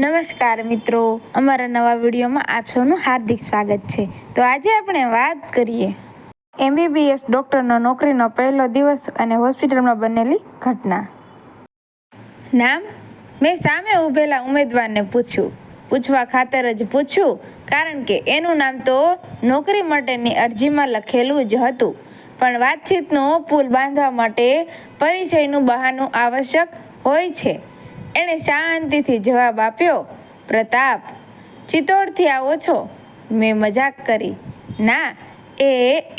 નમસ્કાર મિત્રો, અમારા નવા વિડીયોમાં આપ સૌનું હાર્દિક સ્વાગત છે. તો આજે આપણે વાત કરીએ MBBS ડૉક્ટરનો નોકરીનો પહેલો દિવસ અને હોસ્પિટલમાં બનેલી ઘટના. નામ? મેં સામે ઊભેલા ઉમેદવારને પૂછવા ખાતર જ પૂછ્યું, કારણ કે એનું નામ તો નોકરી માટેની અરજીમાં લખેલું જ હતું. પણ વાતચીતનો પુલ બાંધવા માટે પરિચયનું બહાનું આવશ્યક હોય છે. એણે શાંતિથી જવાબ આપ્યો, પ્રતાપ, ચિત્તોડથી આવો છો? મેં મજાક કરી. ના, એ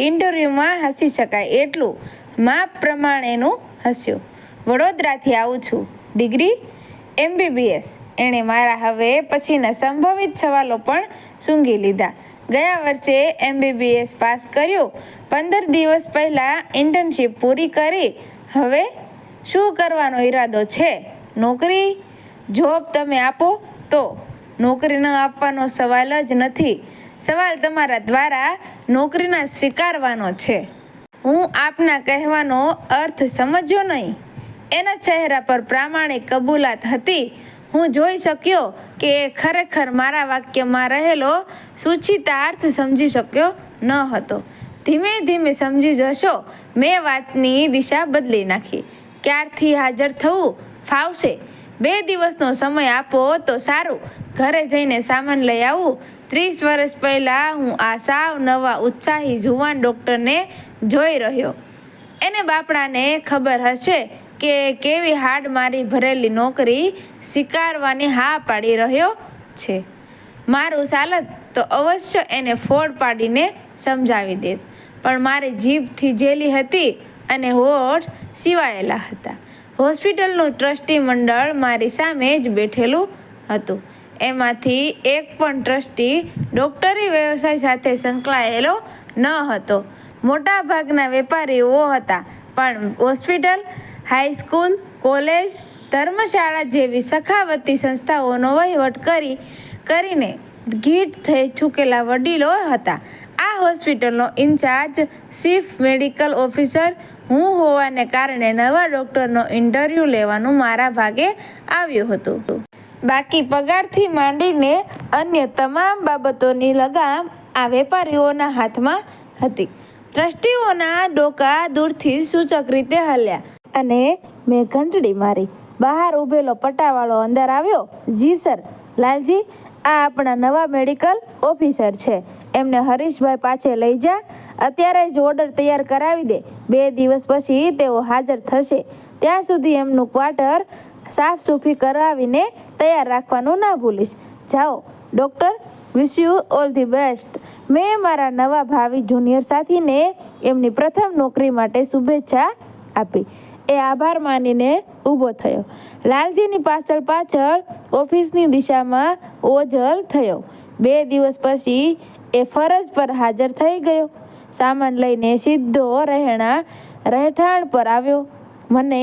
ઇન્ટરવ્યૂમાં હસી શકાય એટલું માપ પ્રમાણેનું હસ્યું. વડોદરાથી આવું છું. ડિગ્રી? MBBS. એણે મારા હવે પછીના સંભવિત સવાલો પણ સૂંઘી લીધા. ગયા વર્ષે MBBS પાસ કર્યું, 15 દિવસ પહેલાં ઇન્ટર્નશીપ પૂરી કરી. હવે શું કરવાનો ઈરાદો છે? નોકરી? જોબ તમે આપો તો. નોકરી ન આપવાનો સવાલ જ નથી. સવાલ તમારા દ્વારા નોકરીના સ્વીકારવાનો છે. હું આપના કહેવાનો અર્થ સમજ્યો નહીં. એના ચહેરા પર પ્રામાણિક કબૂલાત હતી. હું જોઈ શક્યો કે એ ખરેખર મારા વાક્યમાં રહેલો સૂચિતાર્થ સમજી શક્યો ન હતો. ધીમે ધીમે સમજી જશો. મેં વાતની દિશા બદલી નાખી. ક્યારથી હાજર થવું ફાવશે? 2 દિવસનો સમય આપો તો સારું. ઘરે જઈને સામાન લઈ આવું. 30 વર્ષ પહેલાં હું આ સાવ નવા ઉત્સાહી જુવાન ડૉક્ટરને જોઈ રહ્યો. એને બાપડાને ખબર હશે કે કેવી હાડમારી ભરેલી નોકરી સ્વીકારવાની હા પાડી રહ્યો છે. મારું ચાલત તો અવશ્ય એને ફોડ પાડીને સમજાવી દેત, પણ મારી જીભ થીજેલી હતી અને હોઠ સિવાયેલા હતા. હોસ્પિટલનું ટ્રસ્ટી મંડળ મારી સામે જ બેઠેલું હતું. એમાંથી એક પણ ટ્રસ્ટી ડૉક્ટરી વ્યવસાય સાથે સંકળાયેલો ન હતો. મોટાભાગના વેપારીઓ હતા, પણ હોસ્પિટલ, હાઈસ્કૂલ, કોલેજ, ધર્મશાળા જેવી સખાવતી સંસ્થાઓનો વહીવટ કરીને ગીટ થઈ ચૂકેલા વડીલો હતા. આ હોસ્પિટલનો ઇન્ચાર્જ ચીફ મેડિકલ ઓફિસર હું હોવાને કારણે નવા ડૉક્ટરનો ઇન્ટરવ્યૂ લેવાનું મારા ભાગે આવ્યું હતું. બાકી પગારથી માંડીને અન્ય તમામ બાબતોની લગામ આ વેપારીઓના હાથમાં હતી. ટ્રસ્ટીઓના ડોકા દૂરથી સૂચક રીતે હલ્યા અને મેં ઘંટડી મારી. બહાર ઊભેલો પટ્ટાવાળો અંદર આવ્યો. જી સર. લાલજી, આ આપણા નવા મેડિકલ ઓફિસર છે. એમને હરીશભાઈ પાસે લઈ જા. અત્યારે જ ઓર્ડર તૈયાર કરાવી દે. 2 દિવસ પછી તેઓ હાજર થશે. ત્યાં સુધી એમનું ક્વાર્ટર સાફસૂફી કરાવીને તૈયાર રાખવાનું ના ભૂલીશ. જાઓ doctor, wish you all the best. મેં મારા નવા ભાવિ જુનિયર સાથીને એમની પ્રથમ નોકરી માટે શુભેચ્છા આપી. એ આભાર માનીને ઊભો થયો. લાલજીની પાછળ ઓફિસની દિશામાં ઓઝલ થયો. 2 દિવસ પછી એ ફરજ પર હાજર થઈ ગયો. સામાન લઈને સીધો રહેઠાણ પર આવ્યો. મને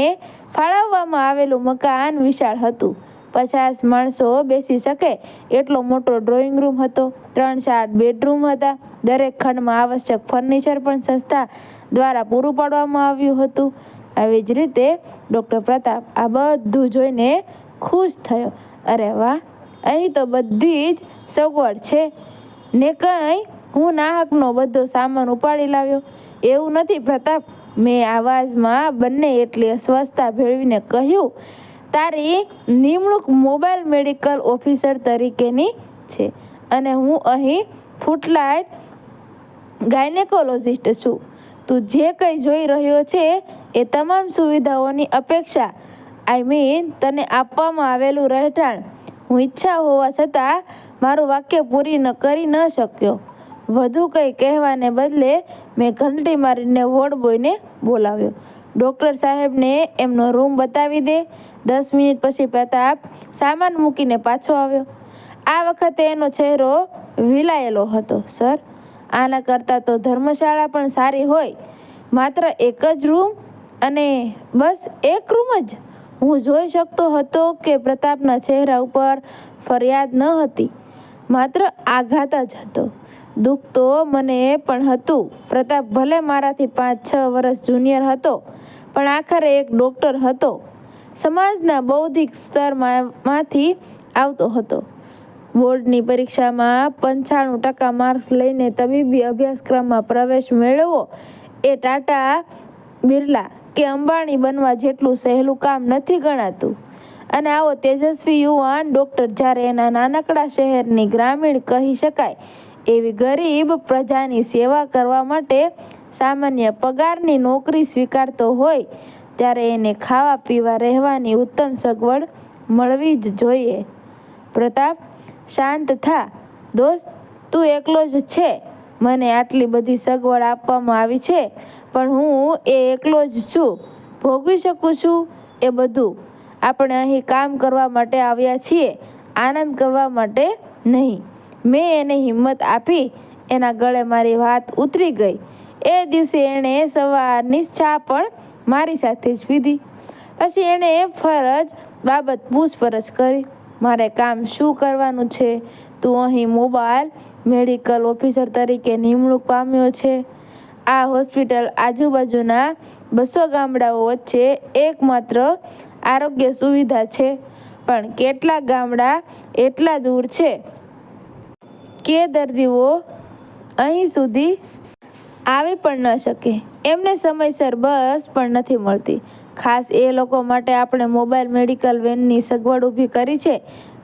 ફાળવવામાં આવેલું મકાન વિશાળ હતું. 50 માણસો બેસી શકે એટલો મોટો ડ્રોઈંગ રૂમ હતો. 3-4 બેડરૂમ હતા. દરેક ખંડમાં આવશ્યક ફર્નિચર પણ સંસ્થા દ્વારા પૂરું પાડવામાં આવ્યું હતું. આવી જ રીતે ડૉક્ટર પ્રતાપ આ બધું જોઈને ખુશ થયો. અરે વાહ, અહીં તો બધી જ સગવડ છે ને કંઈ હું નાહકનો બધો સામાન ઉપાડી લાવ્યો. એવું નથી પ્રતાપ, મેં આવાજમાં બંને એટલી અસ્વસ્થતા ભેળવીને કહ્યું. તારી નિમણૂક મોબાઈલ મેડિકલ ઓફિસર તરીકેની છે અને હું અહીં ફૂટલાઇટ ગાયનેકોલોજિસ્ટ છું. તું જે કંઈ જોઈ રહ્યો છે એ તમામ સુવિધાઓની અપેક્ષા તને આપવામાં આવેલું રહેઠાણ. હું ઈચ્છા હોવા છતાં મારું વાક્ય કરી ન શક્યો. વધુ કંઈ કહેવાને બદલે મેં ઘંટડી મારીને વોર્ડ બોયને બોલાવ્યો. ડૉક્ટર સાહેબને એમનો રૂમ બતાવી દે. 10 મિનિટ પછી પ્રતાપ સામાન મૂકીને પાછો આવ્યો. આ વખતે એનો ચહેરો વિલાયેલો હતો. સર, આના કરતાં તો ધર્મશાળા પણ સારી હોય. માત્ર એક જ રૂમ અને બસ એક રૂમ જ. હું જોઈ શકતો હતો કે પ્રતાપના ચહેરા ઉપર ફરિયાદ ન હતી, માત્ર આઘાત જ હતો. દુઃખ તો મને પણ હતું. પ્રતાપ ભલે મારાથી 5-6 વર્ષ જુનિયર હતો, પણ આખરે એક ડૉક્ટર હતો. સમાજના બૌદ્ધિક સ્તરમાંથી આવતો હતો. બોર્ડની પરીક્ષામાં 95% માર્ક્સ લઈને તબીબી અભ્યાસક્રમમાં પ્રવેશ મેળવવો એ ટાટા, બિરલા કે અંબાણી બનવા જેટલું સહેલું કામ નથી ગણાતું. અને આવો તેજસ્વી યુવાન ડૉક્ટર જ્યારે એના નાનકડા શહેરની ગ્રામીણ કહી શકાય એવી ગરીબ પ્રજાની સેવા કરવા માટે સામાન્ય પગારની નોકરી સ્વીકારતો હોય ત્યારે એને ખાવા પીવા રહેવાની ઉત્તમ સગવડ મળવી જ જોઈએ. પ્રતાપ, શાંત થા દોસ્ત, તું એકલો જ છે. મને આટલી બધી સગવડ આપવામાં આવી છે પણ હું એ એકલો જ છું. ભોગવી શકું છું એ બધું. આપણે અહીં કામ કરવા માટે આવ્યા છીએ, આનંદ કરવા માટે નહીં. મેં એને હિંમત આપી. એના ગળે મારી વાત ઉતરી ગઈ. એ દિવસે એણે સવારની ચા પણ મારી સાથે જ પીધી. પછી એણે ફરજ બાબત પૂછપરછ કરી. મારે કામ શું કરવાનું છે? તું અહીં મોબાઈલ મેડિકલ ઓફિસર તરીકે નિમણૂક પામ્યો છે. આ હોસ્પિટલ આજુબાજુના 200 ગામડાઓ વચ્ચે એકમાત્ર આરોગ્ય સુવિધા છે. પણ કેટલાક ગામડા એટલા દૂર છે કે દર્દીઓ અહીં સુધી આવી પણ ન શકે. એમને સમયસર બસ પણ નથી મળતી. ખાસ એ લોકો માટે આપણે મોબાઈલ મેડિકલ વેનની સગવડ ઊભી કરી છે.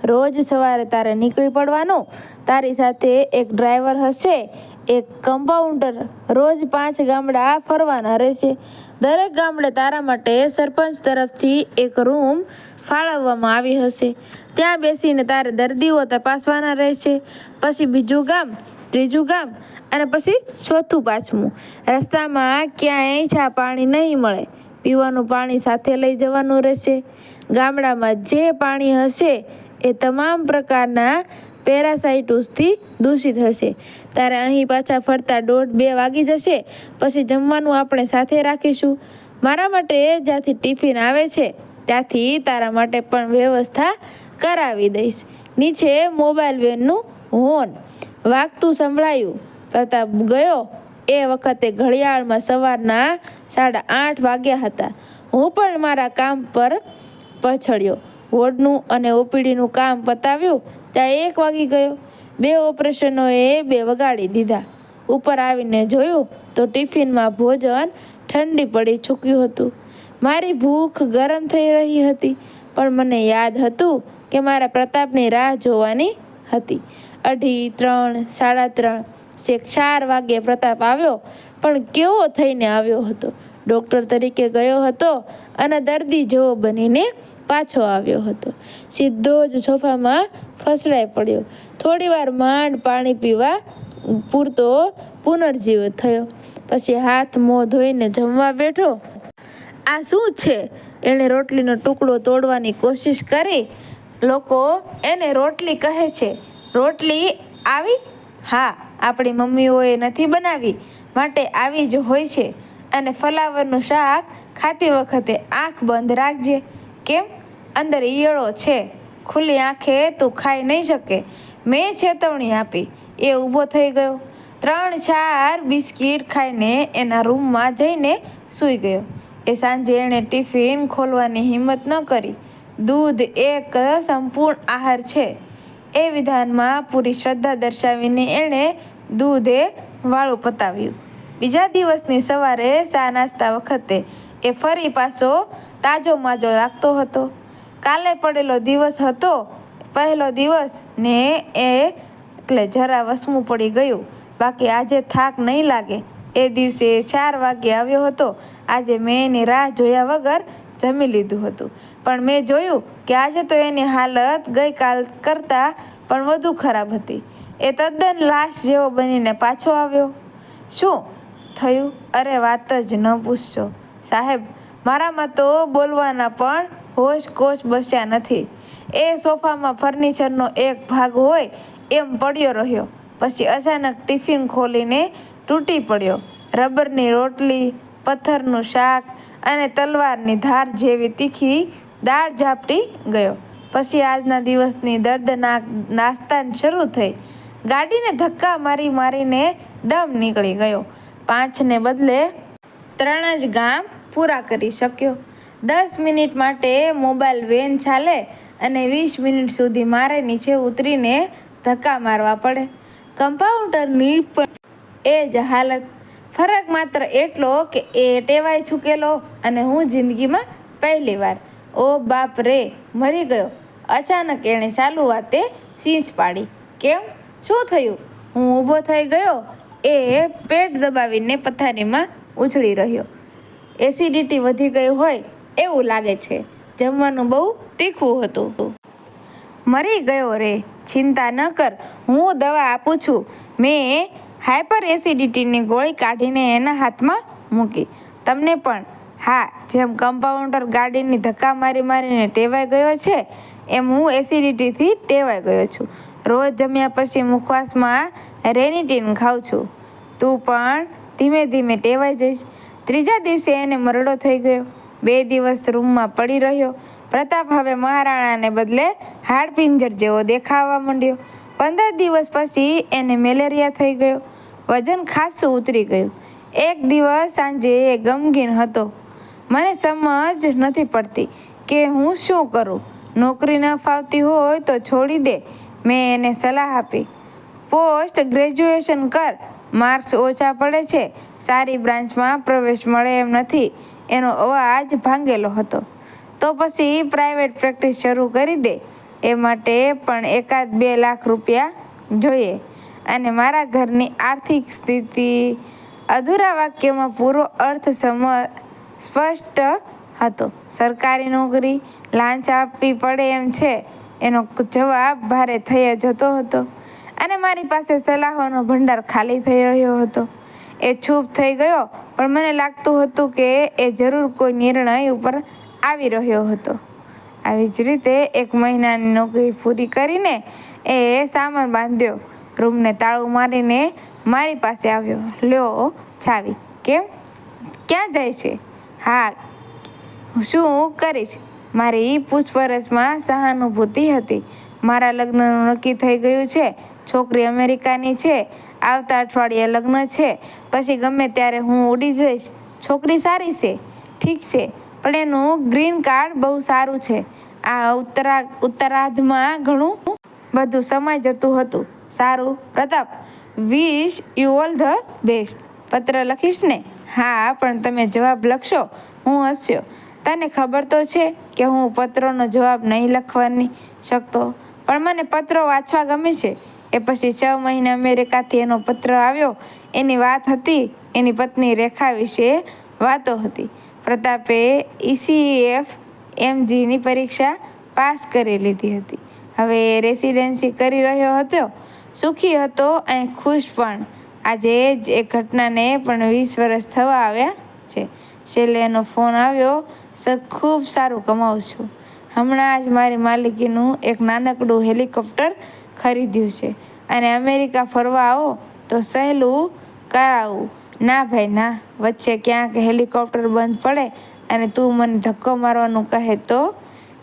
રોજ સવારે તારે નીકળી પડવાનું. તારી સાથે એક ડ્રાઈવર હશે. એક કમ્પાઉન્ડર રોજ 5 ગામડા ફરવાના રહેશે. દરેક ગામડે તારા માટે સરપંચ તરફથી એક રૂમ ફાળવવામાં આવી હશે. ત્યાં બેસીને તારે દર્દીઓ તપાસવાના રહેશે. પછી બીજું ગામ, ત્રીજું ગામ અને પછી ચોથું, પાંચમું. રસ્તામાં ક્યાંય ચા પાણી નહીં મળે. પીવાનું પાણી સાથે લઈ જવાનું રહેશે. ગામડામાં જે પાણી હશે એ તમામ પ્રકારના પેરાસાઇટ્સથી દૂષિત હશે. તારે અહીં પાછા ફરતા 1:30-2 વાગી જશે. પછી જમવાનું આપણે સાથે રાખીશું. મારા માટે જ્યાંથી ટિફિન આવે છે ત્યાંથી તારા માટે પણ વ્યવસ્થા કરાવી દઈશ. નીચે મોબાઈલ વેનનું હોર્ન વાગતું સંભળાયું. પ્રતાપ ગયો એ વખતે ઘડિયાળમાં સવારના 8:30 વાગ્યા હતા. હું પણ મારા કામ પર પછડ્યો. વોર્ડનું અને ઓપીડીનું કામ પતાવ્યું ત્યાં 1 વાગી ગયો. 2 ઓપરેશનોએ 2 વગાડી દીધા. ઉપર આવીને જોયું તો ટિફિનમાં ભોજન ઠંડી પડી ચૂક્યું હતું. મારી ભૂખ ગરમ થઈ રહી હતી પણ મને યાદ હતું કે મારા પ્રતાપની રાહ જોવાની હતી. 2:30, 3, 3:30, છેક 4 વાગ્યે પ્રતાપ આવ્યો. પણ કેવો થઈને આવ્યો હતો! ડૉક્ટર તરીકે ગયો હતો અને દર્દી જેવો બનીને પાછો આવ્યો હતો. સીધો જ સોફામાં ફસડાઈ પડ્યો. થોડીવાર માંડ પાણી પીવા પૂરતો પુનર્જીવિત થયો. પછી હાથ મોં ધોઈને જમવા બેઠો. આ શું છે? એણે રોટલીનો ટુકડો તોડવાની કોશિશ કરી. લોકો એને રોટલી કહે છે. રોટલી આવી? હા, આપણી મમ્મીઓએ નથી બનાવી માટે આવી જ હોય છે. અને ફલાવરનું શાક ખાતી વખતે આંખ બંધ રાખજે. કેમ? અંદર ઈયળો છે. ખુલ્લી આંખે તું ખાઈ નહીં શકે. મેં ચેતવણી આપી. એ ઊભો થઈ ગયો. 3-4 બિસ્કિટ ખાઈને એના રૂમમાં જઈને સૂઈ ગયો. એ સાંજે એણે ટિફિન ખોલવાની હિંમત ન કરી. દૂધ એક સંપૂર્ણ આહાર છે એ વિધાનમાં પૂરી શ્રદ્ધા દર્શાવીને એણે દૂધે વાળું પતાવ્યું. બીજા દિવસની સવારે ચા નાસ્તા વખતે એ ફરી પાછો તાજો માજો લાગતો હતો. કાલે પડેલો દિવસ હતો, પહેલો દિવસ ને એટલે જરા વસમું પડી ગયું. બાકી આજે થાક નહીં લાગે. એ દિવસે 4 વાગ્યે આવ્યો હતો. આજે મેં એની રાહ જોયા વગર જમી લીધું હતું. પણ મેં જોયું કે આજે તો એની હાલત ગઈકાલ કરતાં પણ વધુ ખરાબ હતી. એ તદ્દન લાશ જેવો બનીને પાછો આવ્યો. શું થયું? અરે વાત જ ન પૂછશો સાહેબ. મારામાં તો બોલવાના પણ હોશ કોશ બસ્યા નથી. એ સોફામાં ફર્નિચરનો એક ભાગ હોય એમ પડ્યો રહ્યો. પછી અચાનક ટિફિન ખોલીને તૂટી પડ્યો. રબરની રોટલી, પથ્થરનું શાક અને તલવારની ધાર જેવી તીખી દાળ ઝાપટી ગયો. પછી આજના દિવસની દર્દનાક નાસ્તાન શરૂ થઈ. ગાડીને ધક્કા મારી મારીને દમ નીકળી ગયો. 5ને બદલે 3 જ ગામ પૂરા કરી શક્યો. 10 મિનિટ માટે મોબાઈલ વેન ચાલે અને 20 મિનિટ સુધી મારે નીચે ઉતરીને ધક્કા મારવા પડે. કમ્પાઉન્ડરની પણ એ જ હાલત. ફરક માત્ર એટલો કે એ ટેવાઈ ચૂકેલો અને હું જિંદગીમાં પહેલીવાર. ઓ બાપ રે, મરી ગયો. અચાનક એણે ચાલુ વાતે ચીસ પાડી. કેમ? શું થયું? હું ઊભો થઈ ગયો. એ પેટ દબાવીને પથારીમાં ઉછળી રહ્યો. એસિડિટી વધી ગઈ હોય એવું લાગે છે. જમવાનું બહુ તીખું હતું. મરી ગયો રે, ચિંતા ન કર, હું દવા આપું છું. મેં હાઇપર એસિડિટીની ગોળી કાઢીને એના હાથમાં મૂકી. તમને પણ? હા, જેમ કમ્પાઉન્ડર ગાડીની ધક્કા મારીને ટેવાઈ ગયો છે એમ હું એસિડિટીથી ટેવાઈ ગયો છું. રોજ જમ્યા પછી મુખવાસમાં રેનિટીન ખાઉં છું. તું પણ ધીમે ધીમે ટેવાઈ જઈશ. ત્રીજા દિવસે એને મરડો થઈ ગયો. 2 દિવસ રૂમમાં પડી રહ્યો. પ્રતાપ હવે મહારાણાને બદલે હાડપિંજર જેવો દેખાવા માંડ્યો. 15 દિવસ પછી એને મેલેરિયા થઈ ગયો. વજન ખાસ્સું ઉતરી ગયું. એક દિવસ સાંજે એ ગમગીન હતો. મને સમજ નથી પડતી કે હું શું કરું. નોકરી ન ફાવતી હોય તો છોડી દે, મેં એને સલાહ આપી. પોસ્ટ ગ્રેજ્યુએશન કર, માર્ક્સ ઓછા પડે છે, સારી બ્રાન્ચમાં પ્રવેશ મળે એમ નથી. એનો અવાજ ભાંગેલો હતો. તો પછી પ્રાઇવેટ પ્રેક્ટિસ શરૂ કરી દે. એ માટે પણ 1-2 લાખ રૂપિયા જોઈએ. અને મારા ઘરની આર્થિક સ્થિતિ. અધૂરા વાક્યમાં પૂરો અર્થ સ્પષ્ટ હતો. સરકારી નોકરી, લાંચ આપવી પડે એમ છે. એનો જવાબ ભારે થઈ જતો હતો અને મારી પાસે સલાહોનો ભંડાર ખાલી થઈ રહ્યો હતો. એ ચૂપ થઈ ગયો, પણ મને લાગતું હતું કે એ જરૂર કોઈ નિર્ણય ઉપર આવી રહ્યો હતો. આવી જ રીતે 1 મહિનાની નોકરી પૂરી કરીને એ સામાન બાંધ્યો. રૂમને તાળું મારીને મારી પાસે આવ્યો. લ્યો ચાવી. કેમ? ક્યાં જાય છે? હા, શું કરીશ? મારી પૂછપરછમાં સહાનુભૂતિ હતી. મારા લગ્નનું નક્કી થઈ ગયું છે. છોકરી અમેરિકાની છે. આવતા અઠવાડિયે લગ્ન છે. પછી ગમે ત્યારે હું ઉડી જઈશ. છોકરી સારી છે. ઠીક છે, પણ એનું ગ્રીન કાર્ડ બહુ સારું છે. આ ઉત્તરાર્ધમાં ઘણું બધું સમાઈ જતું હતું. સારું Pratap, wish you all the best. પત્ર લખીશ ને? હા, પણ તમે જવાબ લખશો? હું હસ્યો. તને ખબર તો છે કે હું પત્રોનો જવાબ નહીં લખવાની શકતો, પણ મને પત્રો વાંચવા ગમે છે. એ પછી 6 મહિને અમેરિકાથી એનો પત્ર આવ્યો. એની વાત હતી. એની પત્ની રેખા વિશે વાતો હતી. પ્રતાપે ECFMGની પરીક્ષા પાસ કરી લીધી હતી. હવે એ રેસિડેન્સી કરી રહ્યો હતો. સુખી હતો અને ખુશ પણ. આજે જ એક ઘટનાને પણ 20 વર્ષ થવા આવ્યા છે. છેલ્લે એનો ફોન આવ્યો. સર, ખૂબ સારું કમાઉં છું. હમણાં જ મારી માલિકીનું એક નાનકડું હેલિકોપ્ટર ખરીદ્યું છે અને અમેરિકા ફરવા આવો તો સહેલું કરાવું. ના ભાઈ ના, વચ્ચે ક્યાંક હેલિકોપ્ટર બંધ પડે અને તું મને ધક્કો મારવાનું કહે તો?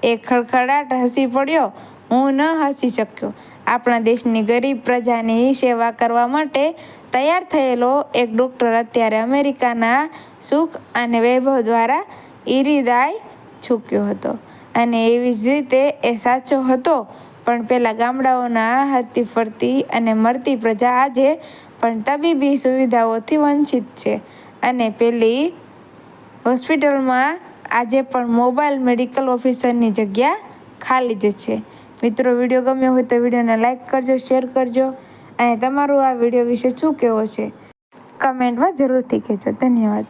એ ખડખડાટ હસી પડ્યો. હું ન હસી શક્યો. આપણા દેશની ગરીબ પ્રજાની સેવા કરવા માટે તૈયાર થયેલો એક ડૉક્ટર અત્યારે અમેરિકાના સુખ અને વૈભવ દ્વારા ઈરિદાય ચૂક્યો હતો. અને એવી જ રીતે એ સાચો હતો. પણ પેલા ગામડાઓના હરતી ફરતી અને મરતી પ્રજા આજે પણ તબીબી સુવિધાઓથી વંચિત છે. અને પેલી હોસ્પિટલમાં આજે પણ મોબાઈલ મેડિકલ ઓફિસરની જગ્યા ખાલી જ છે. મિત્રો, વિડીયો ગમ્યો હોય તો વિડીયોને લાઇક કરજો, શેર કરજો અને તમારું આ વિડીયો વિશે શું કહેવું છે કમેન્ટમાં જરૂરથી કહેજો. ધન્યવાદ.